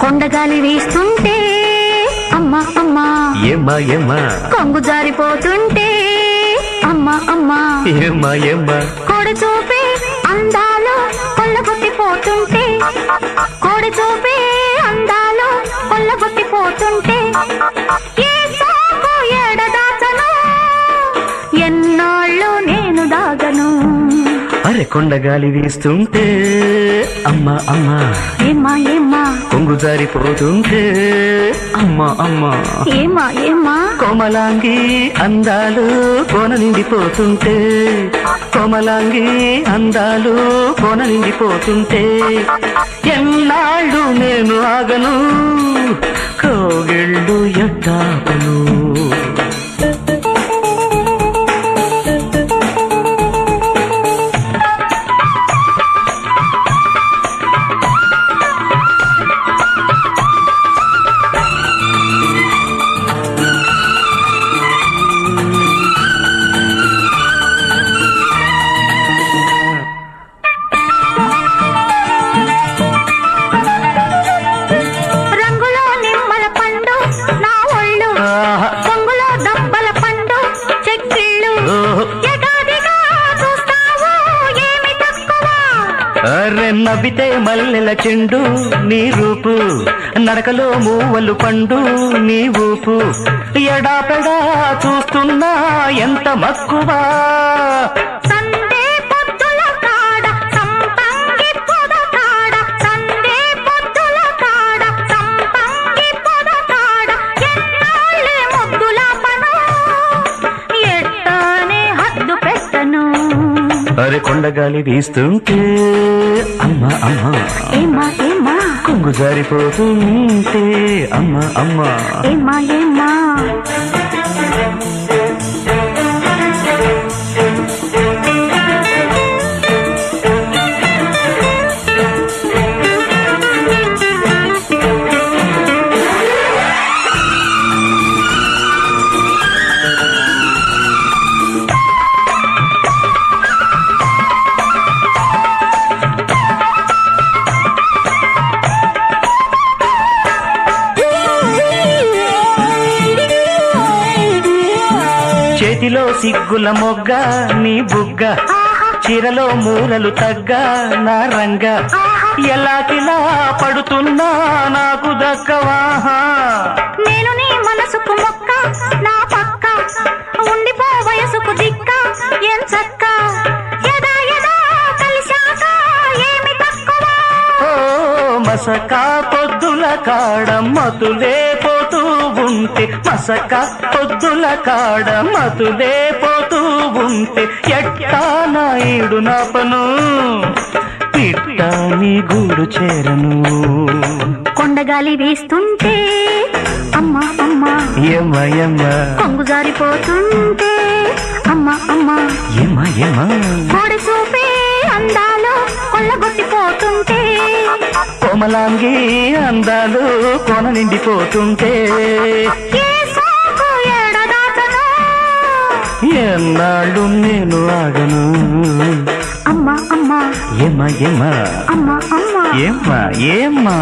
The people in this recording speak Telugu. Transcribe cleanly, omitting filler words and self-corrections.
కొండగాలి వీస్తుంటే అమ్మా అమ్మా ఏమ్మా ఏమ్మా కొంగు జారిపోతుంటే అమ్మా అమ్మా ఏమ్మా ఏమ్మా కోడి చూపి అందాలు కొల్లగొట్టిపోతుంటే కోడి చూపి అందాలు కొల్లగొట్టిపోతుంటే ఏ సాకు ఎడదాచను ఎన్నాళ్ళు నేను దాగను. అరే కొండగాలి వీస్తుంటే అమ్మా అమ్మా ఏమ్మా ఏమ్మా కొంగు జారిపోతుంటే అమ్మా అమ్మా ఏమ్మా ఏమ్మా కోమలాంగి అందాలు కోన నిండిపోతుంటే కోమలాంగి అందాలు కోన నిండిపోతుంటే ఎన్నాళ్ళు నేను ఆగను కోగిళ్ళు ఎట్టాపను. నవ్వితే మల్లెల చెండు నీ రూపు నడకలో మూవలు పండు నీ ఊపు ఎడాపెడా చూస్తున్నా ఎంత మక్కువా. అరే కొండగాలి వీస్తుంటే అమ్మా అమ్మా ఏమ్మా ఏమ్మా కొంగు జారిపోతుంటే అమ్మా అమ్మా ఏమ్మా ఏమ్మా చేతిలో సిగ్గుల మొగ్గ నీ బుగ్గ చీరలో మూలలు తగ్గ నా రంగ ఎలాకిలా పడుతున్నా నాకు దక్కవాహా. నేను నీ మనసుకు మొక్క నా పక్క ఉండిపో వయసుకు దిక్క ఏం చక్క ఎదా ఎదా కలిశాక ఏమి తక్కువ. ఓ మసక పొద్దుల కాడ మతులే పోతూ ఉంటే మసక పొద్దుల కాడ మతులే పోతూ ఉంటే ఎట్టా నాయుడు నాపను పిట్టా నీ గూడు చేరను. కొండగాలి వీస్తుంటే అమ్మా అమ్మా ఏమ్మా ఏమ్మా కొంగు జారిపోతుంటే అమ్మా అమ్మా ఏమ్మా ఏమ్మా కోడి చూపి అందాలు కొల్లగొట్టిపోతుంటే కోమలాంగి అందాలు కొన నిండిపోతుంటే ఎన్నాళ్ళు నేను ఆగను. అమ్మా అమ్మా ఏమ్మా ఏమ్మా అమ్మా అమ్మా ఏమ్మా ఏమ్మా